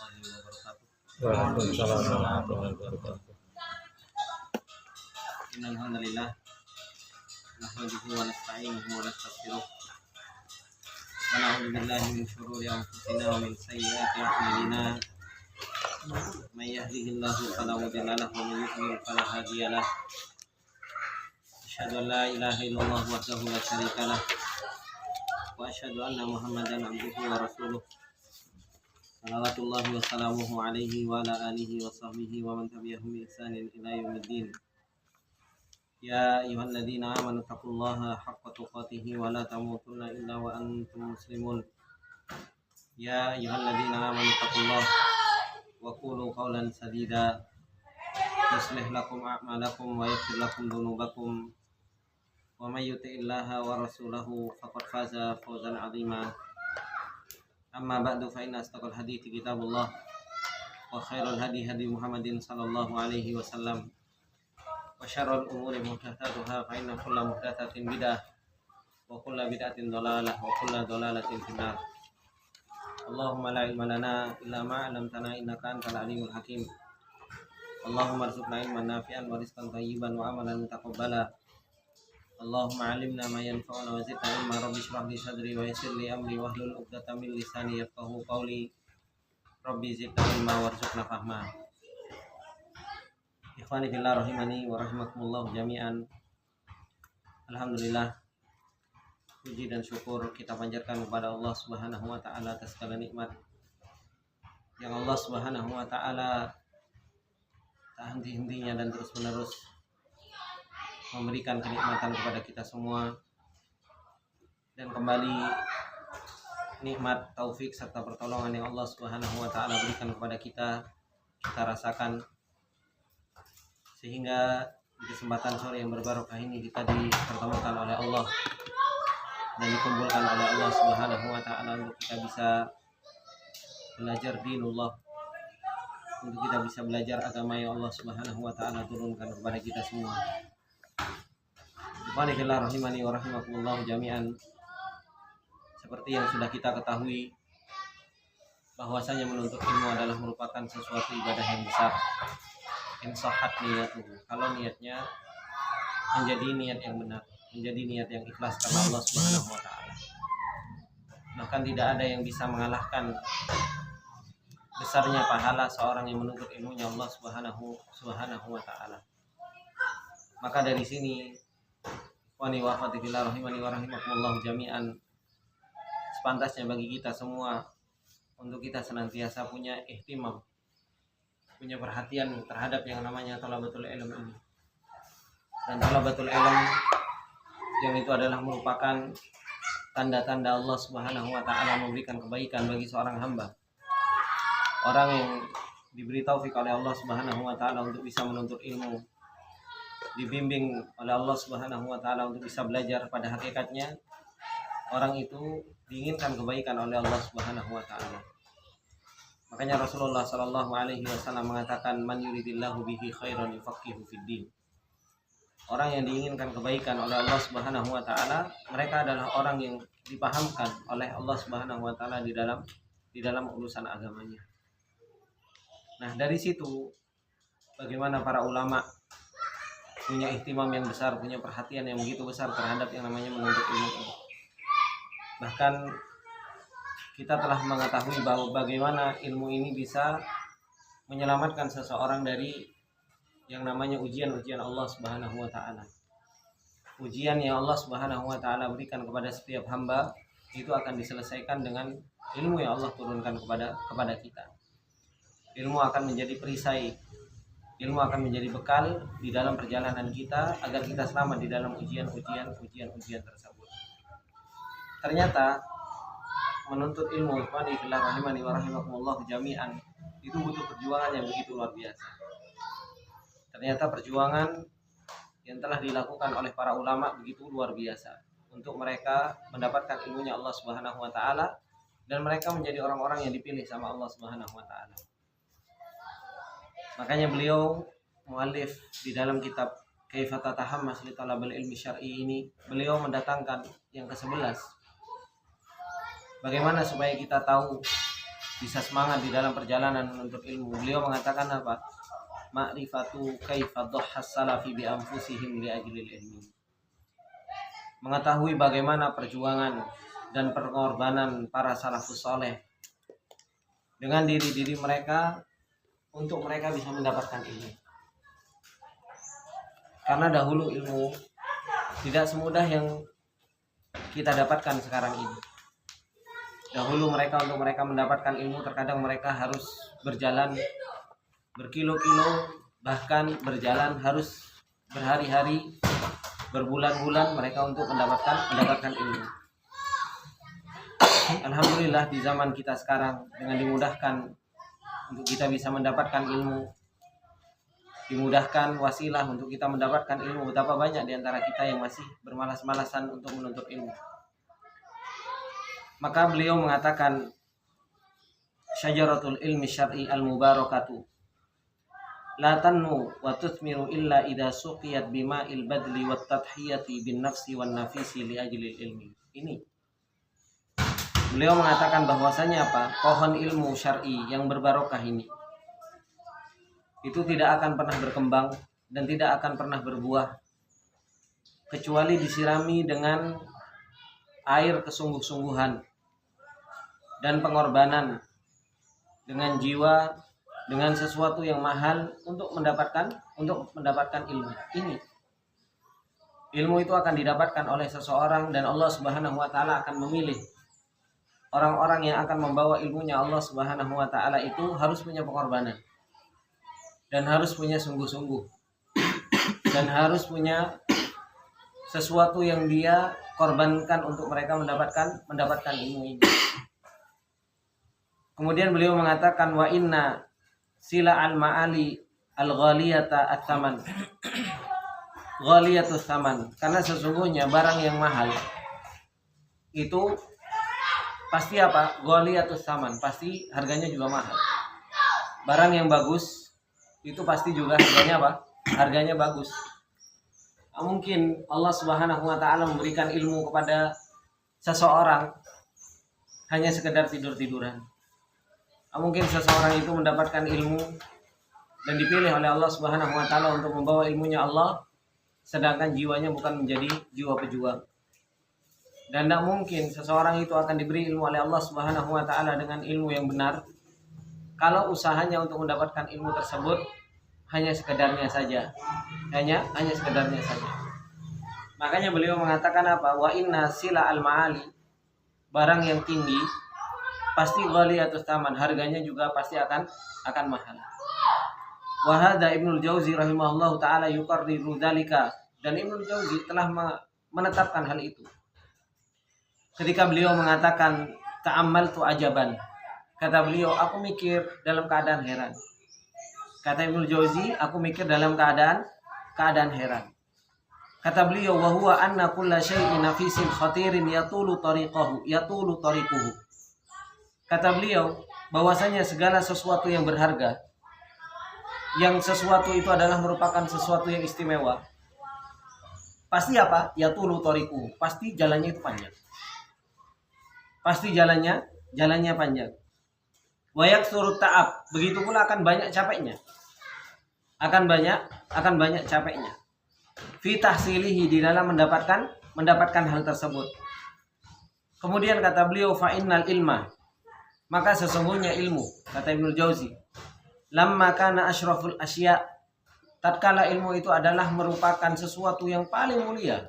warahmatullahi wabarakatuh. Waalaikumsalam warahmatullahi wabarakatuh. Innal hamdalillah nahmaduhu wa nasta'inuhu wa nastaghfiruh wa na'udzu billahi min shururi anfusina wa min sayyiati a'malina. May yahdihillahu fala mudilla lahu wa may yudlil fala hadiya lahu. Asyhadu an la ilaha illallah wahdahu la syarika lah wa asyhadu anna Muhammadan abduhu wa rasuluh. Salawatullahi wa salamuhu alaihi wa ala alihi wa sahbihi wa man tabi'ahum bi ihsanin ila yaumiddin. Ya ayyuhalladzina amanu taqullaha haqqa tuqatih wa la tamutunna illa wa antum muslimun. Ya ayyuhalladzina amanu taqullaha wa qulu qawlan sadida yuslih lakum a'malakum wa yaghfir lakum dhunubakum wa may yuti'illaha wa rasulahu faqad faza fawzan 'azima. Amma ba'du fa inna astaqal hadithi kitabullah wa khairul hadi hadi Muhammadin sallallahu alaihi wasallam wa syarrul umuri muhdatsatuha fa inna kulla muhdatsatin bidah wa kulla bid'atin dhalalah wa kulla dhalalatin finnar. Allahumma la ilma lana illa ma 'allamtana innaka antal alimul hakim. Allahumma arzuqna ilman nafi'an wa rizqan thayyiban wa amalan mutaqabbala. Allahumma 'allimna ma yanfa'una wa zidna ilma. Rabbi shrah li sadri wa yassir li amri wahlul 'uqdatam min lisani yafqahu qawli. Rabbi zidna ilma warzuqna fahma. Ikhwani fillah rahimani wa rahimakumullah jami'an. Alhamdulillah, puji dan syukur kita panjatkan kepada Allah Subhanahu wa taala atas segala nikmat yang Allah Subhanahu wa taala tak henti-hentinya dan terus-menerus memberikan kenikmatan kepada kita semua. Dan kembali nikmat taufik serta pertolongan yang Allah Subhanahu wa taala berikan kepada kita rasakan, sehingga di kesempatan sore yang berbarokah ini kita dipertemukan oleh Allah dan dikumpulkan oleh Allah Subhanahu wa taala untuk kita bisa belajar dinullah, untuk kita bisa belajar agama yang Allah Subhanahu wa taala turunkan kepada kita semua. Subhanallah rahimani wa rahimakumullah jami'an. Seperti yang sudah kita ketahui, bahwasanya menuntut ilmu adalah merupakan sesuatu ibadah yang besar. Insahat niyatuhu, kalau niatnya menjadi niat yang benar, menjadi niat yang ikhlas karena Allah Subhanahu wa taala. Bahkan tidak ada yang bisa mengalahkan besarnya pahala seorang yang menuntut ilmunya Allah Subhanahu wa taala. Maka dari sini, wani wa fatillah rahimani wa rahimakumullah jami'an, sepantasnya bagi kita semua untuk kita senantiasa punya ihtimam, punya perhatian terhadap yang namanya thalabatul ilm ini. Dan thalabatul ilm yang itu adalah merupakan tanda-tanda Allah Subhanahu wa taala memberikan kebaikan bagi seorang hamba. Orang yang diberi taufik oleh Allah Subhanahu wa taala untuk bisa menuntut ilmu, dibimbing oleh Allah Subhanahu wa taala untuk bisa belajar pada hakikatnya, orang itu diinginkan kebaikan oleh Allah Subhanahu wa taala. Makanya Rasulullah sallallahu alaihi wasallam mengatakan, man yuridillahu bihi khairan yufaqihu fid din. Orang yang diinginkan kebaikan oleh Allah Subhanahu wa taala, mereka adalah orang yang dipahamkan oleh Allah Subhanahu wa taala di dalam urusan agamanya. Nah, dari situ bagaimana para ulama punya ihtimam yang besar, punya perhatian yang begitu besar terhadap yang namanya menuntut ilmu ini. Bahkan kita telah mengetahui bahwa bagaimana ilmu ini bisa menyelamatkan seseorang dari yang namanya ujian-ujian Allah Subhanahu wa taala. Ujian yang Allah Subhanahu wa taala berikan kepada setiap hamba itu akan diselesaikan dengan ilmu yang Allah turunkan kepada kita. Ilmu akan menjadi perisai, ilmu akan menjadi bekal di dalam perjalanan kita agar kita selamat di dalam ujian tersebut. Ternyata menuntut ilmu, ikhwani fillah rahimani wa rahimakumullah jami'an, itu butuh perjuangan yang begitu luar biasa. Ternyata perjuangan yang telah dilakukan oleh para ulama begitu luar biasa untuk mereka mendapatkan ilmunya Allah Subhanahu wa taala, dan mereka menjadi orang-orang yang dipilih sama Allah Subhanahu wa taala. Makanya beliau muallif di dalam kitab Kaifa Tatahammas li Talabil Ilmi Syar'i ini, beliau mendatangkan yang ke-11. Bagaimana supaya kita tahu bisa semangat di dalam perjalanan menuntut ilmu. Beliau mengatakan apa? Ma'rifatu kaifa dhahhas salafi bi anfusihim li ajlil ilmi. Mengetahui bagaimana perjuangan dan pengorbanan para salafus saleh dengan diri-diri mereka untuk mereka bisa mendapatkan ilmu. Karena dahulu ilmu tidak semudah yang kita dapatkan sekarang ini. Dahulu untuk mereka mendapatkan ilmu terkadang mereka harus berjalan berkilo-kilo, bahkan berjalan harus berhari-hari, berbulan-bulan mereka untuk mendapatkan ilmu. Alhamdulillah di zaman kita sekarang dengan dimudahkan untuk kita bisa mendapatkan ilmu, dimudahkan wasilah untuk kita mendapatkan ilmu. Betapa banyak di antara kita yang masih bermalas-malasan untuk menuntut ilmu. Maka beliau mengatakan syajaratul ilmi syar'i al-mubarakatu la tanmu wa tuthmiru illa idza suqiyat bima'il badli wat tadhiyati bin nafsi wan nafisi li ajli ilmi. Ini beliau mengatakan bahwasanya apa? Pohon ilmu syar'i yang berbarokah ini itu tidak akan pernah berkembang dan tidak akan pernah berbuah kecuali disirami dengan air kesungguh-sungguhan dan pengorbanan dengan jiwa, dengan sesuatu yang mahal untuk mendapatkan ilmu ini. Ilmu itu akan didapatkan oleh seseorang dan Allah Subhanahu wa taala akan memilih orang-orang yang akan membawa ilmunya. Allah Subhanahu wa taala itu harus punya pengorbanan dan harus punya sungguh-sungguh dan harus punya sesuatu yang dia korbankan untuk mereka mendapatkan ilmu ini. Kemudian beliau mengatakan wa inna sila al-ma'ali al-ghaliyata at-taman. Ghaliyatus taman, karena sesungguhnya barang yang mahal itu pasti apa? Ghaliyatus taman, pasti harganya juga mahal. Barang yang bagus itu pasti juga harganya apa? Harganya bagus. Mungkin Allah Subhanahu wa taala memberikan ilmu kepada seseorang hanya sekedar tidur-tiduran. Mungkin seseorang itu mendapatkan ilmu dan dipilih oleh Allah Subhanahu wa taala untuk membawa ilmunya Allah, sedangkan jiwanya bukan menjadi jiwa pejuang. Dan tidak mungkin seseorang itu akan diberi ilmu oleh Allah Subhanahu wa taala dengan ilmu yang benar kalau usahanya untuk mendapatkan ilmu tersebut hanya sekedarnya saja. Hanya sekedarnya saja. Makanya beliau mengatakan apa? Wa inna sila al-ma'ali, barang yang tinggi pasti ghaliyatus taman, harganya juga pasti akan mahal. Wa hadza Ibnul Jauzi rahimahullahu taala yuqarriru dzalika, dan Ibnul Jauzi telah menetapkan hal itu. Ketika beliau mengatakan ta'ammaltu ajaban, kata beliau aku mikir dalam keadaan heran. Kata Ibnul Jauzi, aku mikir dalam keadaan heran. Kata beliau wa huwa anna kulla syai'in nafisin khatirin yatulu tariquhu. Kata beliau bahwasanya segala sesuatu yang berharga, yang sesuatu itu adalah merupakan sesuatu yang istimewa, pasti apa? Yatulu tariquhu, pasti jalannya itu panjang. Pasti jalannya panjang. Wa yaksuru ta'ab, begitu pula akan banyak capeknya. Akan banyak capeknya. Fi tahsilihi, di dalam mendapatkan hal tersebut. Kemudian kata beliau fa innal ilma, maka sesungguhnya ilmu, kata Ibnul Jauzi, lamma kana asyraful asya, tatkala ilmu itu adalah merupakan sesuatu yang paling mulia.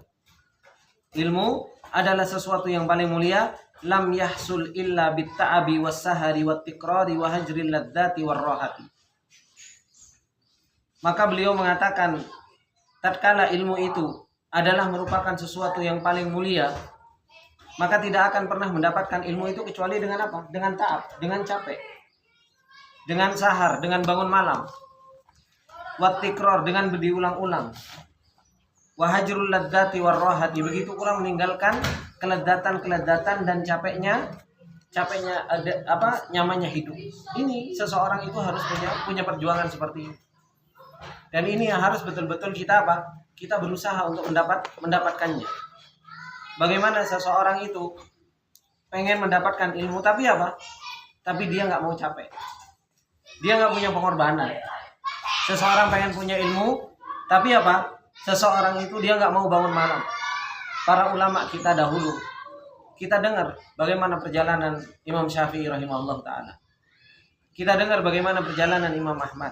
Ilmu adalah sesuatu yang paling mulia. Lam yahsul illa bitta'abi was-sahari wat-tikrari wa hajril ladzati war-rahati. Maka beliau mengatakan tatkala ilmu itu adalah merupakan sesuatu yang paling mulia, maka tidak akan pernah mendapatkan ilmu itu kecuali dengan apa? Dengan ta'ab, dengan capek, dengan sahar, dengan bangun malam, wat-tikrar, dengan diulang-ulang, wa hajrul ladzati war-rahati, begitu pula meninggalkan kelezatan dan capeknya nyamannya hidup. Ini seseorang itu harus punya perjuangan seperti ini. Dan ini yang harus betul-betul kita berusaha untuk mendapatkannya. Bagaimana seseorang itu pengen mendapatkan ilmu tapi tapi dia nggak mau capek. Dia nggak punya pengorbanan. Seseorang pengen punya ilmu, tapi apa? Seseorang itu dia nggak mau bangun malam. Para ulama kita dahulu, kita dengar bagaimana perjalanan Imam Syafi'i rahimahullah ta'ala. Kita dengar bagaimana perjalanan Imam Ahmad.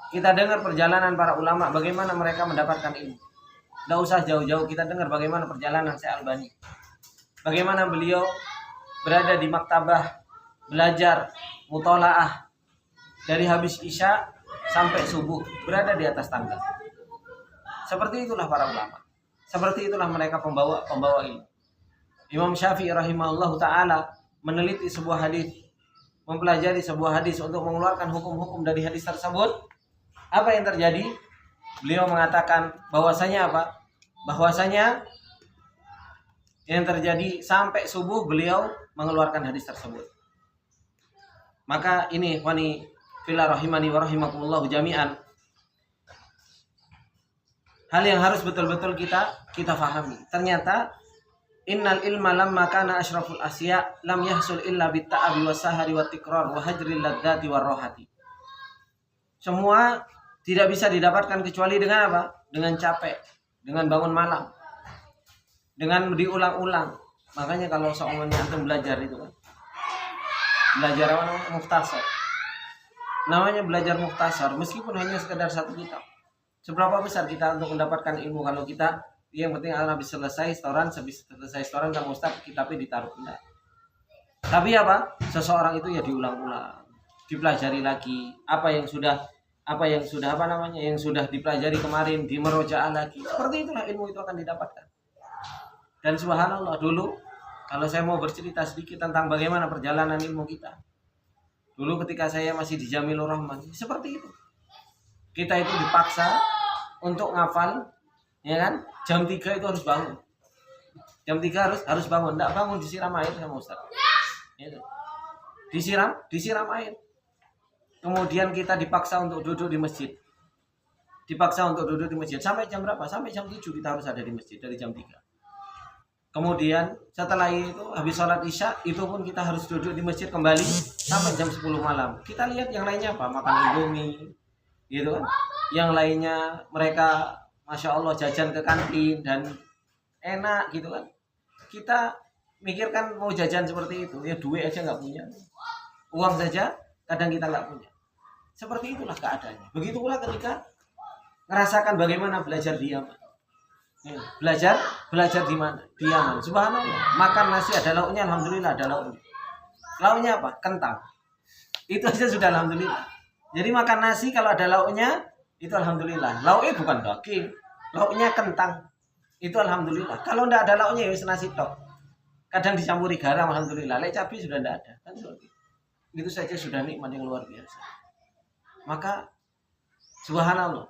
Kita dengar perjalanan para ulama, bagaimana mereka mendapatkan ilmu. Tidak usah jauh-jauh, kita dengar bagaimana perjalanan Syekh Albani. Bagaimana beliau berada di maktabah, belajar, mutolaah, dari habis isya sampai subuh, berada di atas tangga. Seperti itulah para ulama. Seperti itulah mereka pembawa ilmu. Imam Syafi'i rahimahullah ta'ala meneliti sebuah hadis, mempelajari sebuah hadis untuk mengeluarkan hukum-hukum dari hadis tersebut. Apa yang terjadi? Beliau mengatakan bahwasanya apa? Bahwasanya yang terjadi sampai subuh beliau mengeluarkan hadis tersebut. Maka ini ikhwani fillah rahimani wa rahimakumullah jami'an, hal yang harus betul-betul kita fahami. Ternyata innal ilma lamma kana asyraful asya lam yahsul illa bitta'abi wasahari wattikrar wa hajril ladzati warrohati. Semua tidak bisa didapatkan kecuali dengan apa? Dengan capek, dengan bangun malam, dengan diulang-ulang. Makanya kalau seumurnya antum belajar itu kan, belajar apa namanya? Mukhtasar. Namanya belajar mukhtasar, meskipun hanya sekedar satu kitab. Seberapa besar kita untuk mendapatkan ilmu kalau kita yang penting habis selesai setoran, habis selesai setoran Kang Ustaz kitabnya ditaruh. Enggak. Tapi apa? Seseorang itu ya diulang-ulang, dipelajari lagi apa yang sudah apa namanya yang sudah dipelajari kemarin, dimerojaah lagi. Seperti itulah ilmu itu akan didapatkan. Dan subhanallah, dulu kalau saya mau bercerita sedikit tentang bagaimana perjalanan ilmu kita. Dulu ketika saya masih di Jamilur Rahman, seperti itu. Kita itu dipaksa untuk ngafal, ya kan? Jam 3 itu harus bangun. Jam 3 harus bangun. Enggak bangun disiram air sama Ustaz. Gitu. Disiram air. Kemudian kita dipaksa untuk duduk di masjid. Sampai jam berapa? Sampai jam 7 kita harus ada di masjid dari jam 3. Kemudian setelah itu habis sholat isya, itu pun kita harus duduk di masjid kembali sampai jam 10 malam. Kita lihat yang lainnya apa? Makan indomie, gitu kan? Yang lainnya mereka masya Allah jajan ke kantin dan enak gitu kan. Kita mikirkan mau jajan seperti itu, ya duit aja nggak punya, uang saja kadang kita nggak punya. Seperti itulah keadaannya. Begitu pula ketika ngerasakan bagaimana belajar di Yaman. Belajar di mana? Di Yaman. Subhanallah. Makan nasi ada lauknya, alhamdulillah ada lauknya. Lauknya apa? Kentang. Itu aja sudah alhamdulillah. Jadi makan nasi kalau ada lauknya, itu alhamdulillah. Lauknya bukan daging, lauknya kentang. Itu alhamdulillah. Kalau tidak ada lauknya ya nasi tok. Kadang dicampuri garam, alhamdulillah. Lek cabai sudah tidak ada. Kan itu saja sudah nikmat yang luar biasa. Maka subhanallah,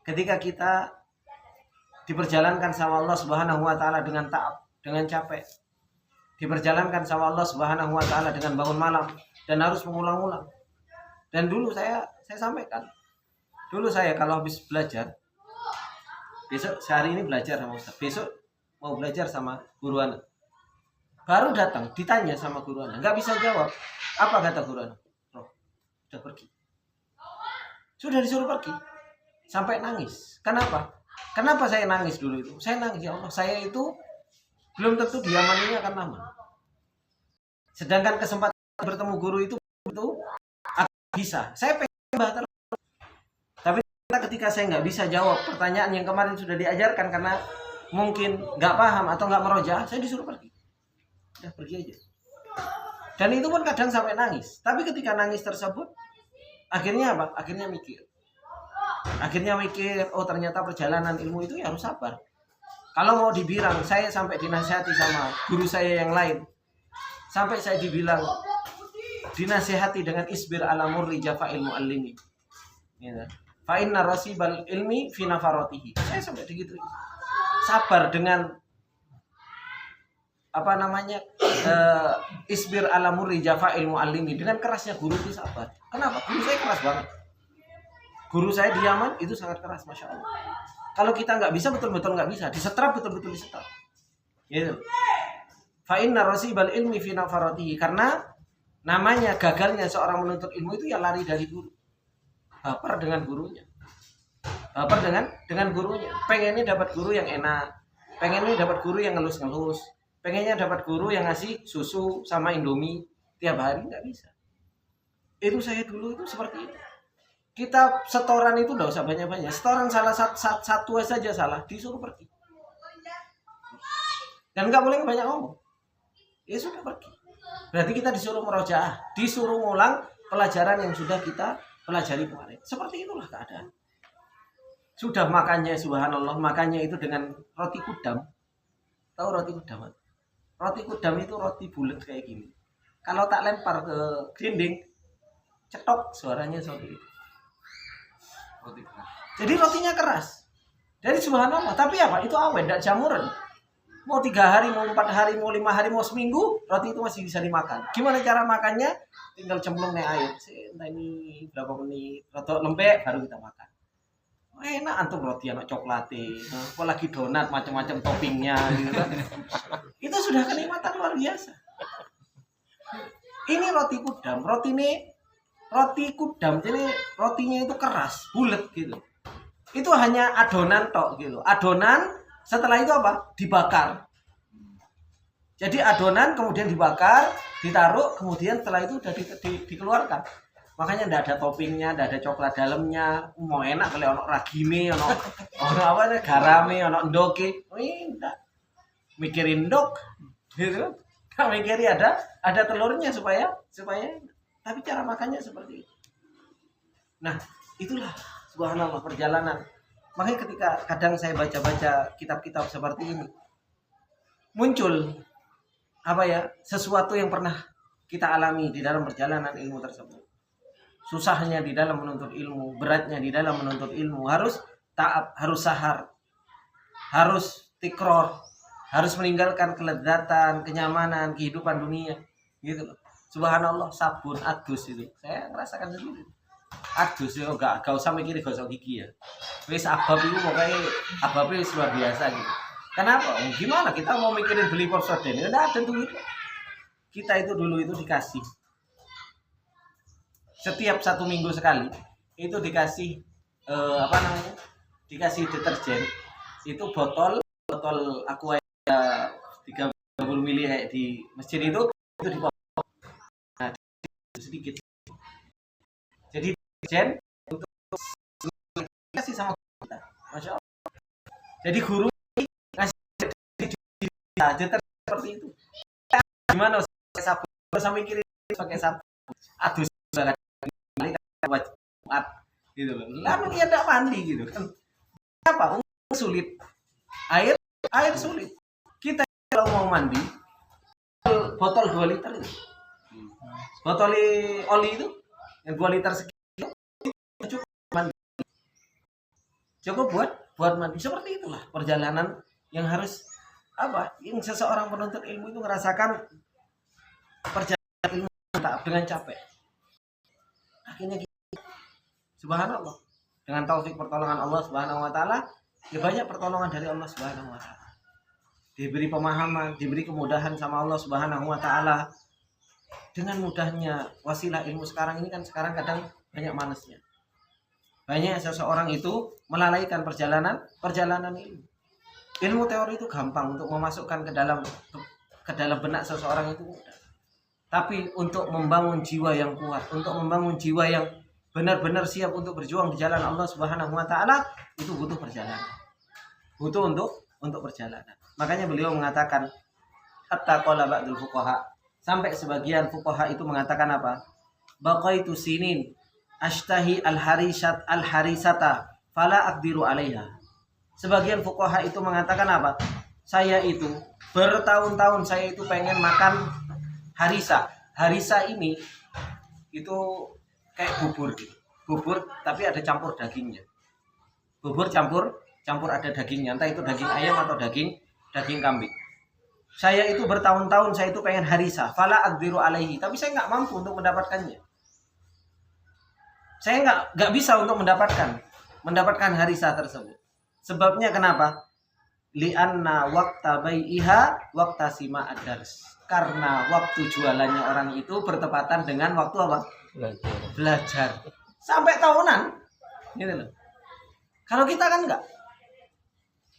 ketika kita diperjalankan sama Allah Subhanahu wa taala dengan taat, dengan capek, diperjalankan sama Allah Subhanahu wa taala dengan bangun malam dan harus mengulang-ulang. Dan dulu saya sampaikan, dulu saya kalau habis belajar, besok sehari ini belajar sama Ustaz, besok mau belajar sama guru anak, baru datang ditanya sama guru anak, nggak bisa jawab. Apa kata guru anak? Roh, sudah pergi, sudah disuruh pergi, sampai nangis. Kenapa saya nangis dulu itu? Saya nangis, ya Allah, saya itu belum tentu di Yaman ini akan lama. Sedangkan kesempatan bertemu guru itu bisa. Saya pengen batal. Tapi ketika saya nggak bisa jawab pertanyaan yang kemarin sudah diajarkan karena mungkin nggak paham atau nggak meroja, saya disuruh pergi. Udah pergi aja. Dan itu pun kadang sampai nangis. Tapi ketika nangis tersebut, akhirnya apa? Akhirnya mikir, oh ternyata perjalanan ilmu itu ya harus sabar. Kalau mau dibilang, saya sampai dinasihati sama guru saya yang lain, sampai saya dibilang dinasihati dengan isbir ala murri jafa'il muallimi, fa inna rasibal ilmi fi nafaratihi. Saya sampai begitu. Sabar dengan isbir ala murri jafa'il muallimi, dengan kerasnya guru itu sabar. Kenapa? Guru saya keras banget. Guru saya di Yaman itu sangat keras, masya Allah. Kalau kita nggak bisa, betul-betul nggak bisa, disetrap betul-betul Gitu. Fa inna rasibal ilmi fi nafaratihi, karena Namanya gagalnya seorang menuntut ilmu itu ya lari dari guru. Baper dengan gurunya. Baper dengan gurunya. Pengennya dapat guru yang enak. Pengennya dapat guru yang ngelus-ngelus. Pengennya dapat guru yang ngasih susu sama Indomie tiap hari, nggak bisa. Itu saya dulu itu seperti itu. Kita setoran itu nggak usah banyak-banyak. Setoran salah satu saja salah, disuruh pergi. Dan nggak boleh banyak ngomong. Ya sudah pergi. Berarti kita disuruh merojaah, disuruh ngulang pelajaran yang sudah kita pelajari kemarin. Seperti itulah keadaan. Sudah makannya, subhanallah, makannya itu dengan roti kudam. Tahu roti kudam? Roti kudam itu roti bulat kayak gini. Kalau tak lempar ke dinding, cetok suaranya seperti itu. Jadi rotinya keras. Jadi subhanallah, tapi apa? Itu awet, tidak jamuran. Mau 3 hari, mau 4 hari, mau 5 hari, mau seminggu, roti itu masih bisa dimakan. Gimana cara makannya? Tinggal cemplung nih air. Entah ini berapa menit, rotok lembek baru kita makan. Enak antum roti anak coklatnya, apalagi donat macam-macam toppingnya gitu kan. Itu sudah kenikmatan luar biasa. Ini roti kudam, roti kudam, jadi rotinya itu keras, bulat gitu. Itu hanya adonan tok gitu. Adonan setelah itu apa? Dibakar. Jadi adonan kemudian dibakar, ditaruh, kemudian setelah itu sudah dikeluarkan. Makanya tidak ada toppingnya, tidak ada coklat dalamnya. Mau enak kalau ono ragime, ono apa garame, ono endoke. Enggak. Mikirin ndok gitu. Nah, mikirin ada telurnya supaya tapi cara makannya seperti itu. Nah, itulah subhanallah perjalanan. Makanya ketika kadang saya baca-baca kitab-kitab seperti ini, muncul sesuatu yang pernah kita alami di dalam perjalanan ilmu tersebut. Susahnya di dalam menuntut ilmu, beratnya di dalam menuntut ilmu, harus taat, harus sahar, harus tikror, harus meninggalkan kelezatan, kenyamanan, kehidupan dunia, gitu loh. Subhanallah, sabun adus itu saya merasakan sendiri. Adus ya gak usah mikirin gosok gigi ya. Wis abab itu pokoknya ababnya luar biasa gitu. Kenapa? Gimana kita mau mikirin beli porsoden? Enggak ada duit. Kita itu dulu itu dikasih setiap 1 minggu sekali itu dikasih dikasih deterjen itu botol aqua 30 ml kayak di masjid itu dipotong sedikit. Jadi deterjen untuk kasih sama kita, masya Allah. Jadi guru ngasih deterjen seperti itu. Gimana pakai sabun? Sampai mikirin pakai sabun. Aduh banget. Jumat gitu loh. Lalu dia tidak mandi gitu kan. Apa? Sulit. Air sulit. Kita kalau mau mandi botol 2 liter itu. Botol oli itu yang 2 liter sekian cukup mandi. Cukup buat mandi. Seperti itulah perjalanan yang harus yang seseorang penuntut ilmu itu merasakan perjalanan ilmu dengan capek. Akhirnya subhanallah, dengan taufik pertolongan Allah Subhanahu wa taala, ya banyak pertolongan dari Allah Subhanahu wa taala. Diberi pemahaman, diberi kemudahan sama Allah Subhanahu wa taala. Dengan mudahnya wasilah ilmu sekarang ini kan sekarang kadang banyak malasnya. Banyak seseorang itu melalaikan perjalanan ilmu. Ilmu teori itu gampang untuk memasukkan ke dalam benak seseorang itu mudah. Tapi untuk membangun jiwa yang kuat, untuk membangun jiwa yang benar-benar siap untuk berjuang di jalan Allah Subhanahu wa taala, itu butuh perjalanan. Butuh untuk perjalanan. Makanya beliau mengatakan hatta qala ba'dul fuqaha, sampai sebagian fuqaha itu mengatakan apa? Baqaitu sinin ashtahi al-harisata fala aqdiru 'alaiha. Sebagian fuqaha itu mengatakan apa? Saya itu bertahun-tahun saya itu pengen makan harisa. Harisa ini itu kayak bubur tapi ada campur dagingnya. Bubur campur ada dagingnya, entah itu daging ayam atau daging kambing. Saya itu bertahun-tahun saya itu pengen harisa, fala aqdiru alaihi, tapi saya nggak mampu untuk mendapatkannya. Saya nggak bisa untuk mendapatkan harisa tersebut. Sebabnya kenapa? Li'anna waqta bai'iha waqta sima'ad dars. Karena waktu jualannya orang itu bertepatan dengan waktu apa? Belajar. Sampai tahunan. Gitu loh. Kalau kita kan enggak.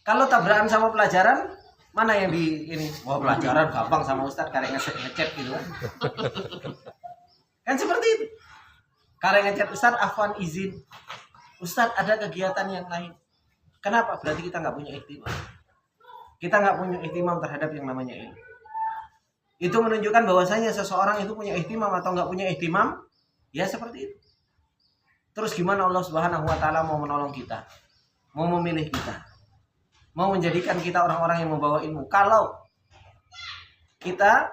Kalau tabrakan sama pelajaran, mana yang di ini? Wah, pelajaran gampang sama Ustadz, karek ngechat gitu kan. Kan seperti itu. Karek ngechat, Ustadz afwan izin. Ustadz ada kegiatan yang lain. Kenapa? Berarti kita nggak punya ihtimam. Kita nggak punya ihtimam terhadap yang namanya ilmu. Itu menunjukkan bahwasanya seseorang itu punya ihtimam atau nggak punya ihtimam, ya seperti itu. Terus gimana Allah Subhanahu wa taala mau menolong kita? Mau memilih kita? Mau menjadikan kita orang-orang yang membawa ilmu? Kalau kita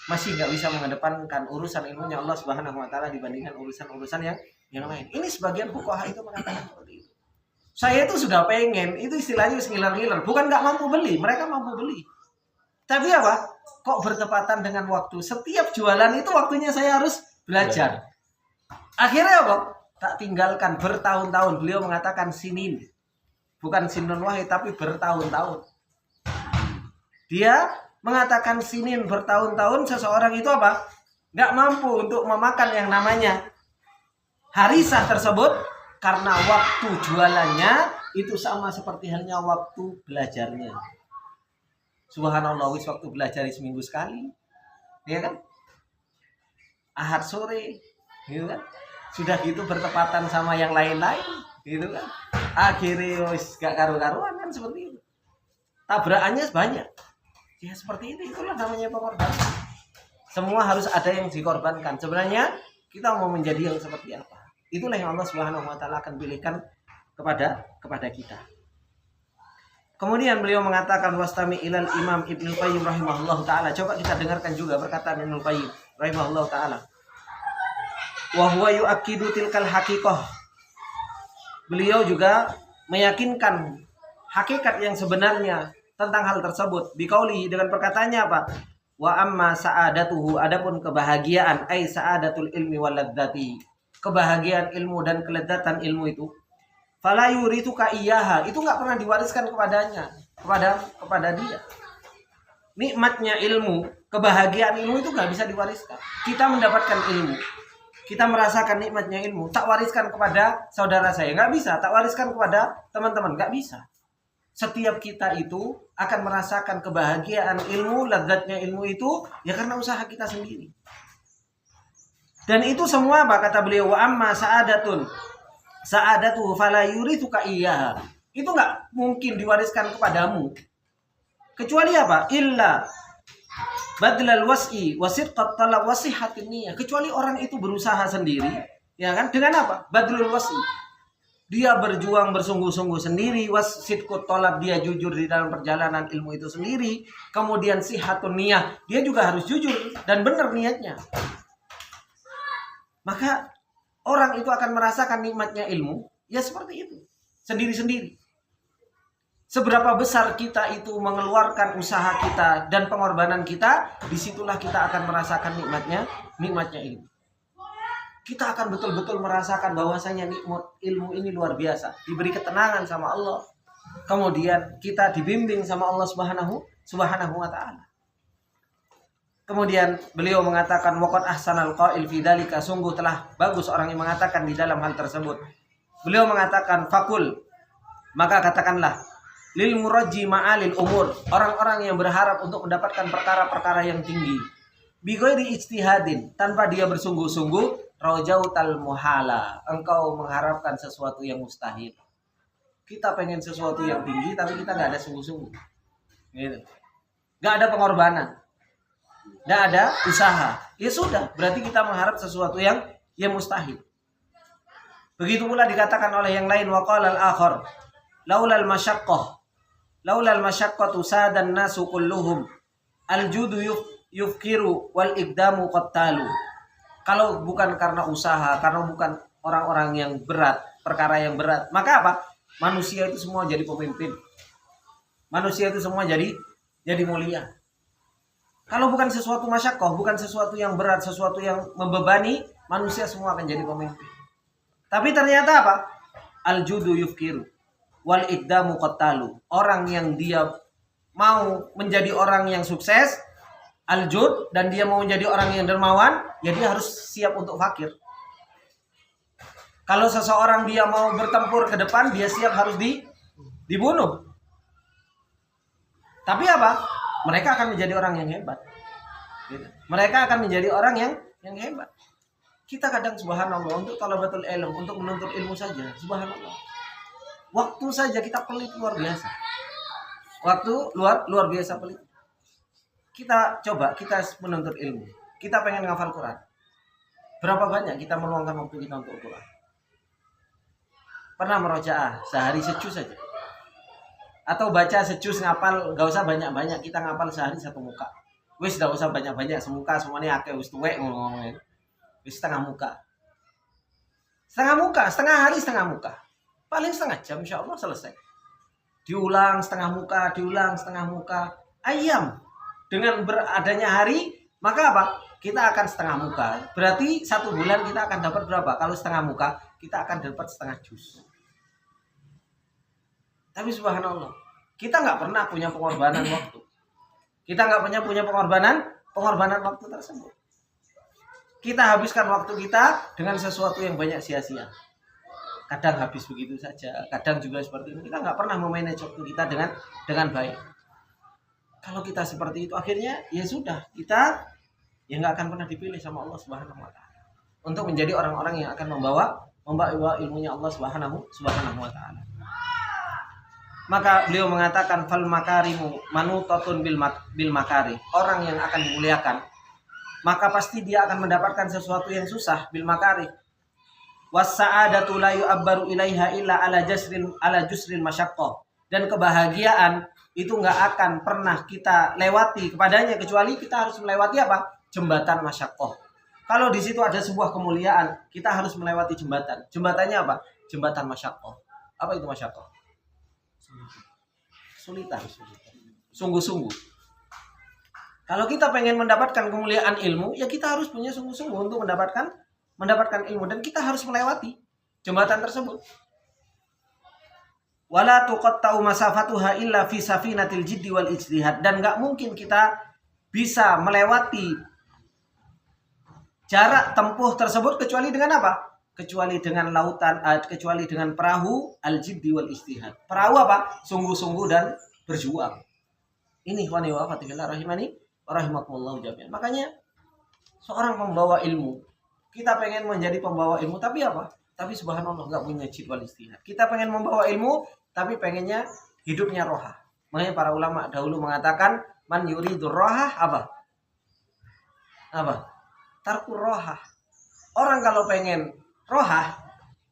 masih nggak bisa mengedepankan urusan ilmunya Allah Subhanahu wa taala dibandingkan urusan-urusan yang lain. Ini sebagian fuqaha itu mengatakan seperti itu. Saya itu sudah pengen, itu istilahnya ngiler-ngiler, bukan nggak mampu beli, mereka mampu beli. Tapi apa? Kok bertepatan dengan waktu? Setiap jualan itu waktunya saya harus belajar. Akhirnya apa? Tak tinggalkan bertahun-tahun. Beliau mengatakan sinin. Bukan sinun wahid, tapi bertahun-tahun. Dia mengatakan sinin bertahun-tahun, seseorang itu apa? Nggak mampu untuk memakan yang namanya harisah tersebut, karena waktu jualannya itu sama seperti halnya waktu belajarnya. Subhanallah, wis waktu belajar seminggu sekali, ya kan? Ahad sore, gitu kan? Sudah gitu bertepatan sama yang lain-lain, gitu kan? Akhirnya wis gak karu-karuan kan seperti itu. Tabrakannya banyak. Ya seperti itu, itulah namanya pengorbanan. Semua harus ada yang dikorbankan. Sebenarnya kita mau menjadi yang seperti apa? Itulah yang Allah Subhanahu wa taala akan pilihkan kepada kita. Kemudian beliau mengatakan wastami ilal Imam Ibnu Qayyim rahimahullah taala. Coba kita dengarkan juga perkataan Ibnu Qayyim rahimahullah taala. Wa huwa yu'akkidu tilkal haqiqah. Beliau juga meyakinkan hakikat yang sebenarnya tentang hal tersebut. Biqaulihi, dengan perkataannya apa? Wa amma sa'adatuhu, adapun kebahagiaan, ai sa'adatul ilmi wal ladzati. Kebahagiaan ilmu dan kelezatan ilmu itu, fala yurituka iyyaha, itu enggak pernah diwariskan kepadanya, kepada dia. Nikmatnya ilmu, kebahagiaan ilmu itu enggak bisa diwariskan. Kita mendapatkan ilmu, kita merasakan nikmatnya ilmu, tak wariskan kepada saudara saya, enggak bisa. Tak wariskan kepada teman-teman, enggak bisa. Setiap kita itu akan merasakan kebahagiaan ilmu, lezatnya ilmu itu ya karena usaha kita sendiri. Dan itu semua apa kata beliau, wa amma sa'adatuhu fala yurithuka iyyaha. Itu enggak mungkin diwariskan kepadamu. Kecuali apa? Illa badlal was'i wa sidqat talab wa sihhatin niyyah. Kecuali orang itu berusaha sendiri, ya kan? Dengan apa? Badlul was'i. Dia berjuang bersungguh-sungguh sendiri, wasidqut talab, dia jujur di dalam perjalanan ilmu itu sendiri. Kemudian sihhatun niyyah, dia juga harus jujur dan benar niatnya. Maka orang itu akan merasakan nikmatnya ilmu ya seperti itu, sendiri-sendiri. Seberapa besar kita itu mengeluarkan usaha kita dan pengorbanan kita, disitulah kita akan merasakan nikmatnya ilmu. Kita akan betul-betul merasakan bahwasanya nikmat ilmu ini luar biasa, diberi ketenangan sama Allah. Kemudian kita dibimbing sama Allah Subhanahu wa taala. Kemudian beliau mengatakan waqad ahsanal qail fi dzalika, sungguh telah bagus orang yang mengatakan di dalam hal tersebut. Beliau mengatakan fakul, maka katakanlah, lil murajji ma'alil umur, orang-orang yang berharap untuk mendapatkan perkara-perkara yang tinggi, bi ghairi ijtihadin, tanpa dia bersungguh-sungguh, rajautal muhala, engkau mengharapkan sesuatu yang mustahil. Kita pengen sesuatu yang tinggi tapi kita enggak ada sungguh-sungguh. Gitu. Enggak ada pengorbanan. Tidak ada usaha, ya sudah, berarti kita mengharap sesuatu yang mustahil. Begitu pula dikatakan oleh yang lain, waqala al-akhar laulal masyaqqatu sadan nasu kulluhum al-judu yufkiru wal ibdamu qattalu. Kalau bukan karena usaha, karena bukan orang-orang yang berat, perkara yang berat, maka apa? Manusia itu semua jadi pemimpin. Manusia itu semua jadi mulia. Kalau bukan sesuatu masyaqqah, bukan sesuatu yang berat, sesuatu yang membebani, manusia semua akan jadi pemimpin. Tapi ternyata apa? Al-judu yufkiru wal iddamu qattalu. Orang yang dia mau menjadi orang yang sukses, al-jud dan dia mau menjadi orang yang dermawan, ya dia harus siap untuk fakir. Kalau seseorang dia mau bertempur ke depan, dia siap harus dibunuh. Tapi apa? Mereka akan menjadi orang yang hebat. Gitu. Mereka akan menjadi orang yang hebat. Kita kadang subhanallah untuk talabatul ilm, untuk menuntut ilmu saja, subhanallah. Waktu saja kita pelit luar biasa. Waktu luar biasa pelit. Kita coba kita menuntut ilmu. Kita pengen ngafal Quran. Berapa banyak kita meluangkan waktu kita untuk Quran? Pernah merojaah sehari sejuz saja. Atau baca sejuz ngapal, gak usah banyak-banyak, kita ngapal sehari satu muka. Wis gak usah banyak-banyak, semuka semuanya akeh wis tuwek ngomongin. Wis setengah muka. Setengah hari setengah muka. Paling setengah jam insyaallah selesai. Diulang setengah muka. Ayam. Dengan beradanya hari, maka apa? Kita akan setengah muka. Berarti 1 bulan kita akan dapat berapa? Kalau setengah muka, kita akan dapat setengah juz. Tapi subhanallah, kita nggak pernah punya pengorbanan waktu. Kita nggak punya pengorbanan waktu tersebut. Kita habiskan waktu kita dengan sesuatu yang banyak sia-sia. Kadang habis begitu saja, kadang juga seperti ini. Kita nggak pernah memanage waktu kita dengan baik. Kalau kita seperti itu, akhirnya ya sudah, kita ya nggak akan pernah dipilih sama Allah Subhanahu Wa Taala untuk menjadi orang-orang yang akan membawa ilmunya Allah Subhanahu Wa Taala. Maka beliau mengatakan fal makarimu manutatun bil makari. Orang yang akan dimuliakan, maka pasti dia akan mendapatkan sesuatu yang susah bil makari. Was sa'adatu la yu'abbaru ilaiha illa ala jusrin masyaqqah. Dan kebahagiaan itu nggak akan pernah kita lewati kepadanya kecuali kita harus melewati apa? Jembatan masyaqqah. Kalau di situ ada sebuah kemuliaan, kita harus melewati jembatan. Jembatannya apa? Jembatan masyaqqah. Apa itu masyaqqah? Sulitan. Sungguh-sungguh. Kalau kita pengen mendapatkan kemuliaan ilmu, ya kita harus punya sungguh-sungguh untuk mendapatkan ilmu, dan kita harus melewati jembatan tersebut. Wala tuqatta'u masafatuha illa fi safinatil jiddi wal ijtihad. Dan enggak mungkin kita bisa melewati jarak tempuh tersebut kecuali dengan apa? Kecuali dengan lautan, kecuali dengan perahu al-jiddi wal ijtihad. Perahu apa? Sungguh-sungguh dan berjuang. Ini ikhwani wa akhwati fillah rahimani wa rahimakumullah jami'an. Makanya seorang pembawa ilmu, kita pengen menjadi pembawa ilmu, tapi apa? Tapi subhanallah enggak punya jid wal ijtihad. Kita pengen membawa ilmu, tapi pengennya hidupnya rohah. Makanya para ulama dahulu mengatakan man yuridur rohah apa? Tarkur rohah. Orang kalau pengen rohah,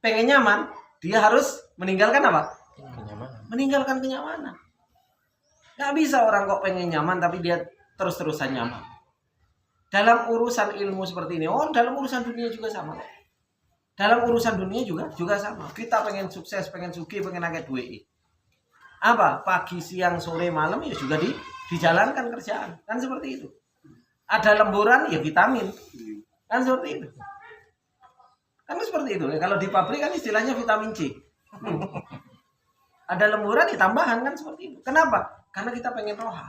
pengen nyaman, dia harus meninggalkan apa? Meninggalkan kenyamanan. Gak bisa orang kok pengen nyaman tapi dia terus-terusan nyaman. Dalam urusan ilmu seperti ini, dalam urusan dunia juga sama kok. Dalam urusan dunia juga sama. Kita pengen sukses, pengen sugih, pengen akeh duit. Apa? Pagi, siang, sore, malam ya juga dijalankan kerjaan. Kan seperti itu. Ada lemburan ya vitamin. Kan seperti itu. Kan seperti itu. Kalau di pabrik kan istilahnya vitamin C. Ada lemburan ya tambahan, kan seperti itu. Kenapa? Karena kita pengen roha.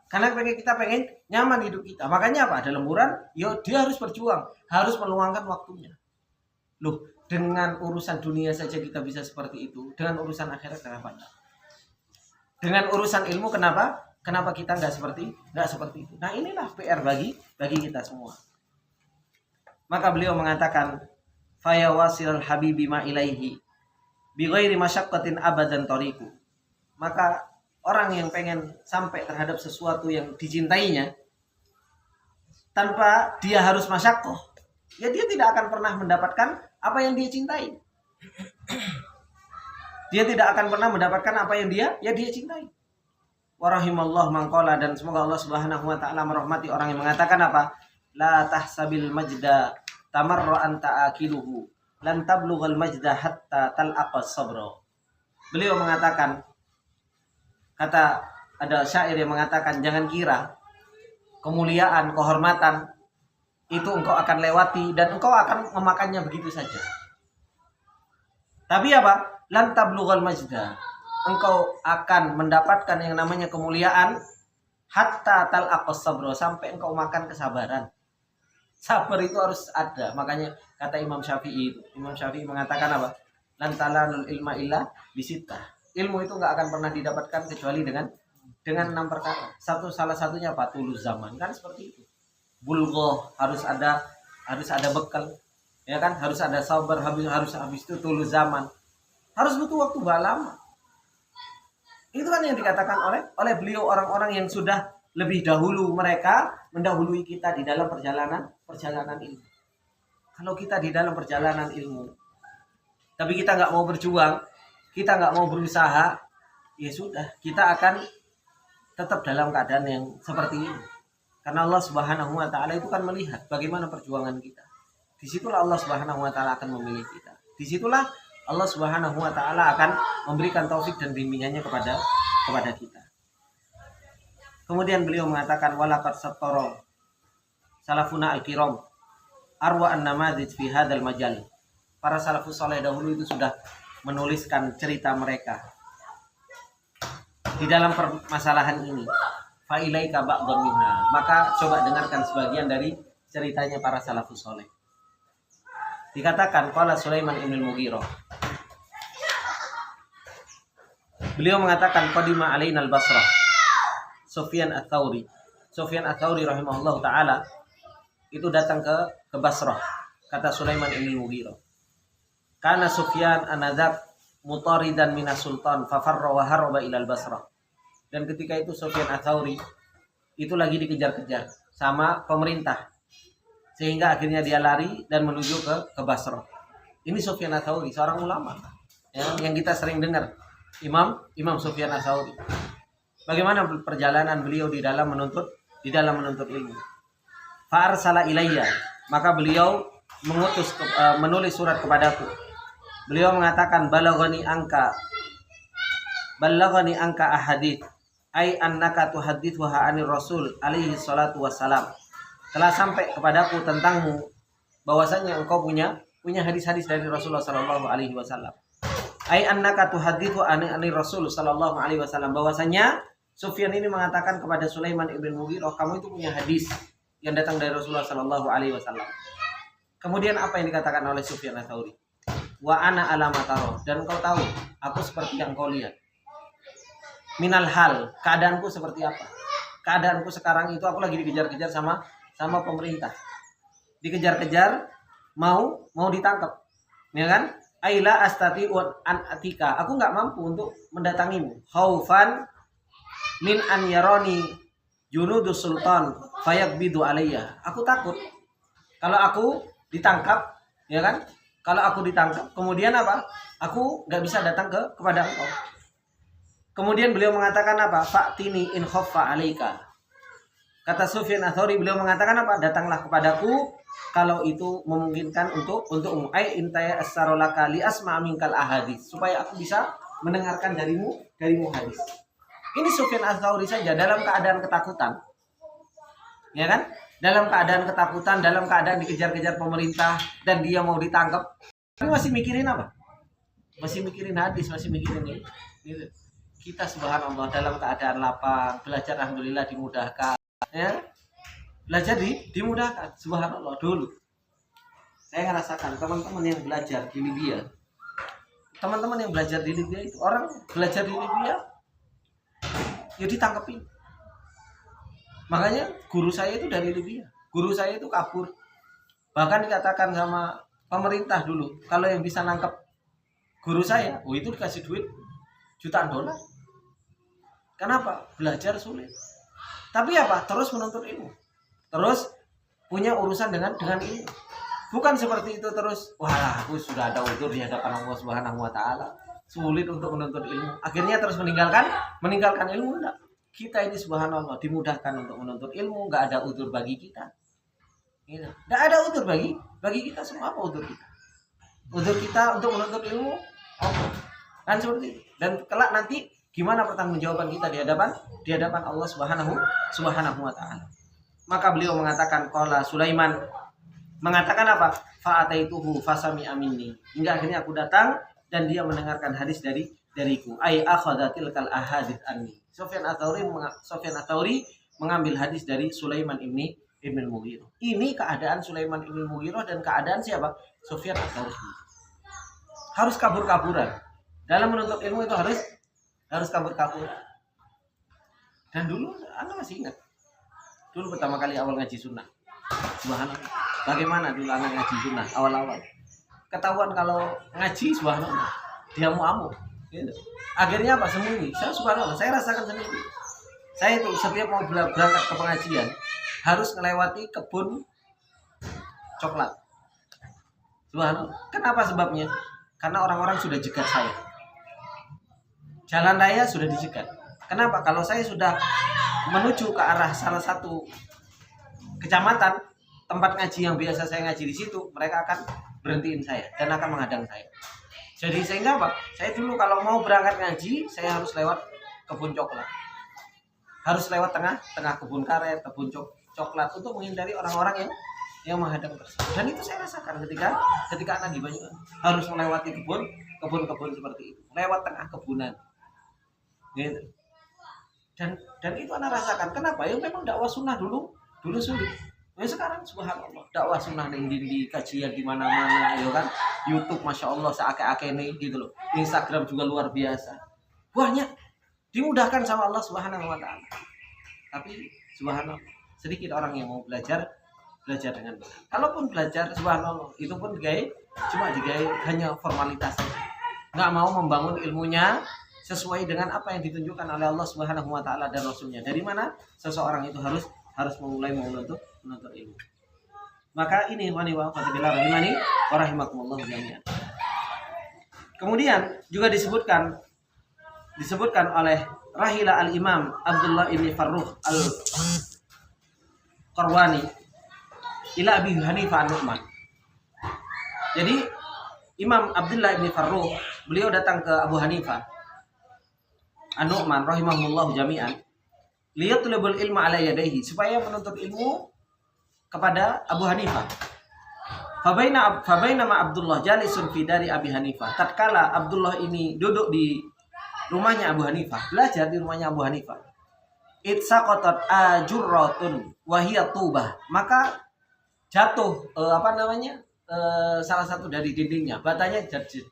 Karena kita pengen nyaman hidup kita. Makanya apa? Ada lemburan, ya dia harus berjuang, harus meluangkan waktunya. Loh, dengan urusan dunia saja kita bisa seperti itu. Dengan urusan akhirat kenapa enggak? Dengan urusan ilmu kenapa kita nggak seperti itu? Nah, inilah PR bagi kita semua. Maka beliau mengatakan faya wasilal habibi ma ilaihi bi ghairi masyaqqatin abadan tariqu. Maka orang yang pengen sampai terhadap sesuatu yang dicintainya tanpa dia harus masyaqqah, ya dia tidak akan pernah mendapatkan apa yang dia cintai. Dia tidak akan pernah mendapatkan apa yang dia cintai. Warahimallahu man qala, dan semoga Allah Subhanahu wa taala merahmati orang yang mengatakan apa? La tahsabil majda tamarra anta akiluhu lan tablughal majda hatta talaqas sabra. Beliau mengatakan, kata ada syair yang mengatakan, jangan kira kemuliaan, kehormatan itu engkau akan lewati dan engkau akan memakannya begitu saja. Tapi apa? Lan tablughal majda. Engkau akan mendapatkan yang namanya kemuliaan hatta talaqas sabro, sampai engkau makan kesabaran. Sabar itu harus ada. Makanya kata Imam Syafi'i itu, Imam Syafi'i mengatakan apa? Lan talanul ilma illa bisita. Ilmu itu nggak akan pernah didapatkan kecuali dengan 6 perkara. Salah satunya apa? Tulus zaman. Kan seperti itu. Bulghoh, harus ada bekal. Ya kan? Harus ada sabar, harus habis itu tulus zaman. Harus butuh waktu lama. Itu kan yang dikatakan oleh beliau, orang-orang yang sudah lebih dahulu, mereka mendahului kita di dalam perjalanan ilmu. Kalau kita di dalam perjalanan ilmu, tapi kita nggak mau berjuang, kita nggak mau berusaha, ya sudah, kita akan tetap dalam keadaan yang seperti ini. Karena Allah Subhanahu wa taala itu kan melihat bagaimana perjuangan kita. Disitulah Allah Subhanahu wa taala akan memilih kita. Disitulah Allah Subhanahu wa taala akan memberikan taufik dan bimbingannya kepada kita. Kemudian beliau mengatakan walaqad sattara salafuna al-kiram arwa an-namadzij fi hadzal majal. Para salafus saleh dahulu itu sudah menuliskan cerita mereka di dalam permasalahan ini. Fa ilaika ba'dhan minha. Maka coba dengarkan sebagian dari ceritanya para salafus saleh. Dikatakan qala Sulaiman ibn al-Mughirah. Beliau mengatakan qadima alaina al-Basrah Sufyan ats-Tsauri. Sufyan ats-Tsauri rahimahullah taala itu datang ke Basrah. Kata Sulaiman ibn al-Mughirah. Kana Sufyan anadzak mutaridan minas sultan fafarra wa haraba ila al-Basrah. Dan ketika itu Sufyan ats-Tsauri itu lagi dikejar-kejar sama pemerintah. Sehingga akhirnya dia lari dan menuju ke Basrah. Ini Sufyan ats-Tsauri, seorang ulama ya, yang kita sering dengar. Imam Sufyan ats-Tsauri. Bagaimana perjalanan beliau di dalam menuntut ilmu. Fa arsala ilayya, maka beliau menulis surat kepadaku. Beliau mengatakan balaghani angka ahadits ai annaka tuhaddithu anir rasul alaihi salatu wassalam. Telah sampai kepadaku tentangmu bahwasanya engkau punya hadis-hadis dari Rasulullah sallallahu alaihi wasallam. Ai annaka tuhaddithu anir rasul sallallahu alaihi wasallam, bahwasanya Sufyan ini mengatakan kepada Sulaiman ibn Mughirah, kamu itu punya hadis yang datang dari Rasulullah sallallahu alaihi wasallam. Kemudian apa yang dikatakan oleh Sufyan ats-Tsauri? Wa ana alamataro, dan kau tahu aku seperti yang kau lihat. Minal hal, keadaanku seperti apa? Keadaanku sekarang itu aku lagi dikejar-kejar sama pemerintah. Dikejar-kejar, mau ditangkap. Ya kan? Aila astati an atika, aku nggak mampu untuk mendatangimu. Khaufan min an yaroni junudus sultan fayaqbidu alayya. Aku takut kalau aku ditangkap, ya kan? Kalau aku ditangkap, kemudian apa? Aku nggak bisa datang kepada engkau. Kemudian beliau mengatakan apa? Fa'tini in khaffa alaika. Kata Sufyan ats-Tsauri, beliau mengatakan apa? Datanglah kepadaku kalau itu memungkinkan untukmu. Ai intaya as-sarolaka li asma' minkal ahadits, supaya aku bisa mendengarkan darimu hadis. Ini Sufyan ats-Tsauri saja dalam keadaan ketakutan. Ya kan? Dalam keadaan ketakutan, dalam keadaan dikejar-kejar pemerintah dan dia mau ditangkap. Tapi masih mikirin apa? Masih mikirin hadis, masih mikirin ini. Kita subhanallah dalam keadaan lapang, belajar alhamdulillah dimudahkan. Ya. Belajar dimudahkan, subhanallah. Dulu saya ngerasakan teman-teman yang belajar di Libya. Teman-teman yang belajar di Libya itu, orang belajar di Libya ya ditangkepin. Makanya guru saya itu dari Libya. Guru saya itu kabur. Bahkan dikatakan sama pemerintah dulu, kalau yang bisa nangkep guru saya, itu dikasih duit jutaan dolar. Kenapa? Belajar sulit. Tapi apa? Terus menuntut ilmu. Terus punya urusan dengan ilmu. Bukan seperti itu terus, wah aku sudah ada udzur di hadapan Allah Subhanahu wa taala. Sulit untuk menuntut ilmu. Akhirnya terus meninggalkan ilmu. Enggak. Kita ini subhanallah dimudahkan untuk menuntut ilmu, enggak ada udzur bagi kita. Enggak ada udzur bagi kita semua. Apa udzur kita? Udzur kita untuk menuntut ilmu apa? Kan seperti itu. Dan kelak nanti gimana pertanggungjawaban kita di hadapan Allah Subhanahu wa taala. Maka beliau mengatakan qala Sulaiman mengatakan apa? Fa'ataituhu fasami'a minni. Hingga akhirnya aku datang dan dia mendengarkan hadis dariku. Ai akhadhatil kal ahadits anni. Sufyan ats-Tsauri mengambil hadis dari Sulaiman ibn Mughirah. Ini keadaan Sulaiman ibn Mughirah dan keadaan siapa? Sufyan ats-Tsauri. Harus kabur-kaburan. Dalam menuntut ilmu itu harus kabur-kaburan. Dan dulu Anda masih ingat. Dulu pertama kali awal ngaji sunnah. Subhanallah. Bagaimana dulu anak ngaji sunnah awal-awal? Ketahuan kalau ngaji subhanallah. Dia mau gitu. Akhirnya apa? Sembunyi. Saya subhanallah, saya rasakan sendiri. Saya itu setiap mau berangkat ke pengajian harus melewati kebun coklat. Subhanallah. Kenapa sebabnya? Karena orang-orang sudah jegat saya. Jalan raya sudah dijegat. Kenapa? Kalau saya sudah menuju ke arah salah satu kecamatan, tempat ngaji yang biasa saya ngaji di situ, mereka akan berhentiin saya dan akan menghadang saya. Jadi sehingga apa? Saya dulu kalau mau berangkat ngaji, saya harus lewat kebun coklat. Harus lewat tengah kebun karet, kebun coklat untuk menghindari orang-orang yang menghadang tersebut. Dan itu saya rasakan ketika anak di Banyuwangi harus melewati kebun seperti itu, lewat tengah kebunan. Gitu. Dan itu anak rasakan. Kenapa? Ya memang dakwah sunnah dulu sulit. Ya sekarang subhanallah dakwah sunnah di kajian di mana-mana, ya kan. YouTube masya Allah seake-ake nih gitu loh. Instagram juga luar biasa. Banyak dimudahkan sama Allah Subhanahu wa taala. Tapi subhanallah sedikit orang yang mau belajar dengan benar. Kalaupun belajar subhanallah itu pun cuma hanya formalitas saja. Nggak mau membangun ilmunya sesuai dengan apa yang ditunjukkan oleh Allah Subhanahu wa taala dan Rasulnya. Dari mana seseorang itu harus memulai menuntut ilmu. Maka ini wa fatibillah rahimani wa rahimakumullah jami'an. Kemudian juga disebutkan oleh Rahila al-Imam Abdullah ibn Farruh al-Qarwani ila Abi Hanifah an-Nu'man. Jadi Imam Abdullah ibn Farruh beliau datang ke Abu Hanifah an-Nu'man rahimahullahu jami'an liyatlubul ilma ala yadayhi, supaya menuntut ilmu kepada Abu Hanifah. Fabaina ma Abdullah jalisun fi dari Abi Hanifah. Tatkala Abdullah ini duduk di rumahnya Abu Hanifah, belajar di rumahnya Abu Hanifah. Itsaqatat ajurratun wa hiya tubah. Maka jatuh salah satu dari dindingnya, batanya jatuh.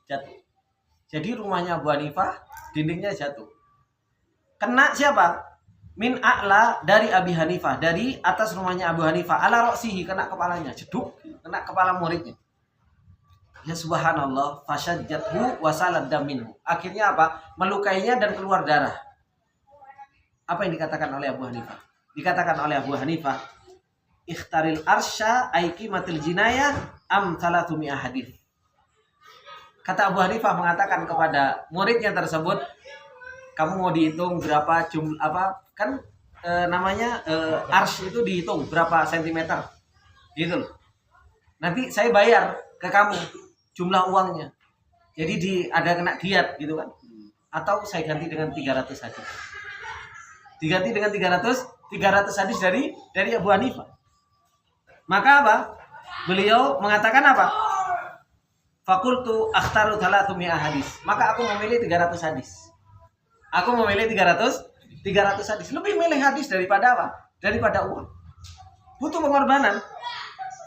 Jadi rumahnya Abu Hanifah dindingnya jatuh. Kena siapa? Min a'la dari Abi Hanifah, dari atas rumahnya Abu Hanifah, ala roksihi, kena kepalanya, jeduk, kena kepala muridnya. Ya subhanallah, fasyajjathu wa salad daminhu. Akhirnya apa? Melukainya dan keluar darah. Apa yang dikatakan oleh Abu Hanifah? Dikatakan oleh Abu Hanifah, ikhtaril arsya aiki matil jinayah am salatumi hadits. Kata Abu Hanifah mengatakan kepada muridnya tersebut, kamu mau dihitung berapa jumlah arsy itu dihitung berapa sentimeter gitu loh. Nanti saya bayar ke kamu jumlah uangnya. Jadi ada kena diat gitu kan. Atau saya ganti dengan 300 hadis. Diganti dengan 300 hadis dari Abu Hanifah. Maka apa? Beliau mengatakan apa? Fakultu akhtaru thalathu mi'ah hadis. Maka aku memilih 300 hadis. Aku memilih 300 hadis. Lebih milih hadis daripada apa? Daripada uang. Butuh pengorbanan.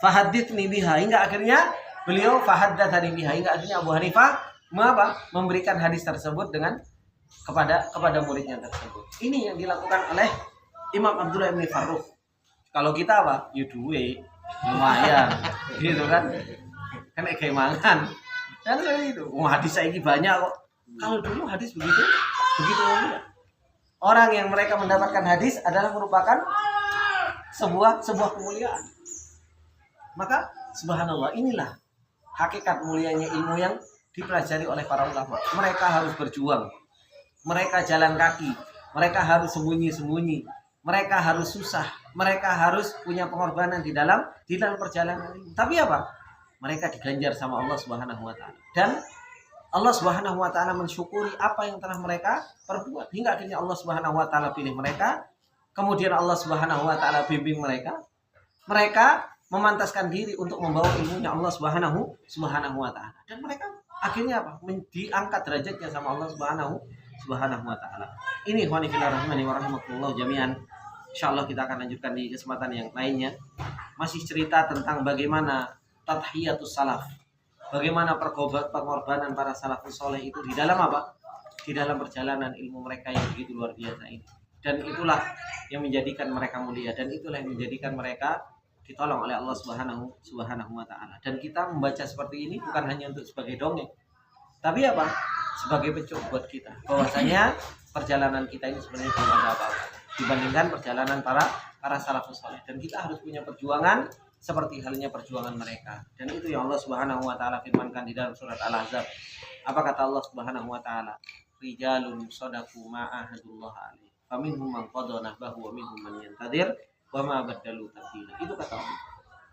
Fahaditsni biha, hingga akhirnya beliau fahaddatsani biha, hingga akhirnya Abu Hanifah memberikan hadis tersebut kepada muridnya tersebut. Ini yang dilakukan oleh Imam Abdullah bin Farruh. Kalau kita apa? Ya duit lumayan gitu kan. Kan kayak mangan. Kan seperti itu. Hadis saiki banyak kok. Kalau dulu hadis begitu mulia. Orang yang mereka mendapatkan hadis adalah merupakan sebuah kemuliaan. Maka subhanallah, inilah hakikat mulianya ilmu yang dipelajari oleh para ulama. Mereka harus berjuang. Mereka jalan kaki. Mereka harus sembunyi-sembunyi. Mereka harus susah. Mereka harus punya pengorbanan di dalam perjalanan ini. Tapi apa? Mereka diganjar sama Allah Subhanahu wa taala. Dan Allah Subhanahu wa taala mensyukuri apa yang telah mereka perbuat, hingga akhirnya Allah Subhanahu wa taala pilih mereka. Kemudian Allah Subhanahu wa taala bimbing mereka. Mereka memantaskan diri untuk membawa ilmunya Allah Subhanahu wa taala. Dan mereka akhirnya apa? Diangkat derajatnya sama Allah Subhanahu wa taala. Ini ikhwani fillah rahimani wa rahimakumullah jami'an. Insya Allah kita akan lanjutkan di kesempatan yang lainnya. Masih cerita tentang bagaimana tadhiyatus salaf, bagaimana pengorbanan para salafus soleh itu di dalam apa? Di dalam perjalanan ilmu mereka yang begitu luar biasa ini. Dan itulah yang menjadikan mereka mulia, dan itulah yang menjadikan mereka ditolong oleh Allah Subhanahu wa taala. Dan kita membaca seperti ini bukan hanya untuk sebagai dongeng, tapi apa? Sebagai pencuk buat kita. Bahwasanya perjalanan kita ini sebenarnya belum ada apa-apa dibandingkan perjalanan para salafus saleh, dan kita harus punya perjuangan seperti halnya perjuangan mereka. Dan itu yang Allah Subhanahu wa taala firmankan di dalam surat Al-Ahzab. Apa kata Allah Subhanahu wa taala? Rijalun shadaqu ma ahadullah alaihi. Faminhum man qada nahbahu wa minhum man yantadir wa ma badalu tabdila. Itu kata Allah.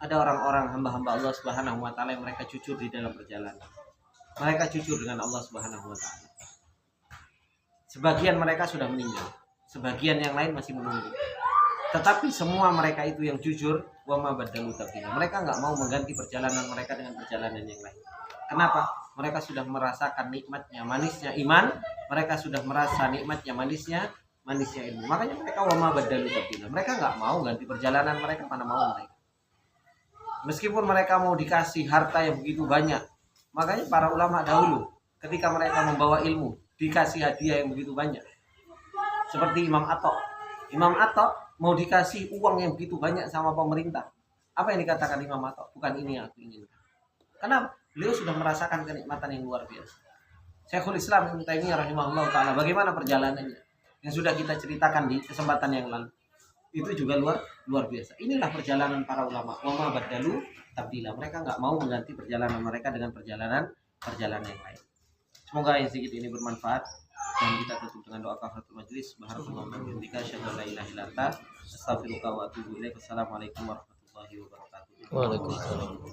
Ada orang-orang hamba-hamba Allah Subhanahu wa taala yang mereka jujur di dalam perjalanan. Mereka jujur dengan Allah Subhanahu wa taala. Sebagian mereka sudah meninggal, sebagian yang lain masih menunggu. Tetapi semua mereka itu yang jujur, wa ma badalu tabdila. Mereka enggak mau mengganti perjalanan mereka dengan perjalanan yang lain. Kenapa? Mereka sudah merasakan nikmatnya, manisnya iman. Mereka sudah merasa nikmatnya, manisnya ilmu. Makanya mereka wa ma badalu tabdila. Mereka enggak mau ganti perjalanan mereka, mana mau mereka. Meskipun mereka mau dikasih harta yang begitu banyak. Makanya para ulama dahulu ketika mereka membawa ilmu dikasih hadiah yang begitu banyak. Seperti Imam Atta. Imam Atta mau dikasih uang yang begitu banyak sama pemerintah. Apa yang dikatakan Imam Atta? Bukan ini yang aku inginkan. Karena beliau sudah merasakan kenikmatan yang luar biasa. Syekhul Islam Ibnu Taimiyah rahimahullah taala, bagaimana perjalanannya yang sudah kita ceritakan di kesempatan yang lalu. Itu juga luar biasa. Inilah perjalanan para ulama. Wa ma badalu tabdila. Mereka enggak mau mengganti perjalanan mereka dengan perjalanan yang lain. Semoga yang sedikit ini bermanfaat, dan kita tutup dengan doa kafaratul majlis. Subhanallah wa bihamdika asyhadu an la ilaha illa anta astaghfiruka wa atubu ilaik. Wassalamualaikum warahmatullahi wabarakatuh. Waalaikumsalam.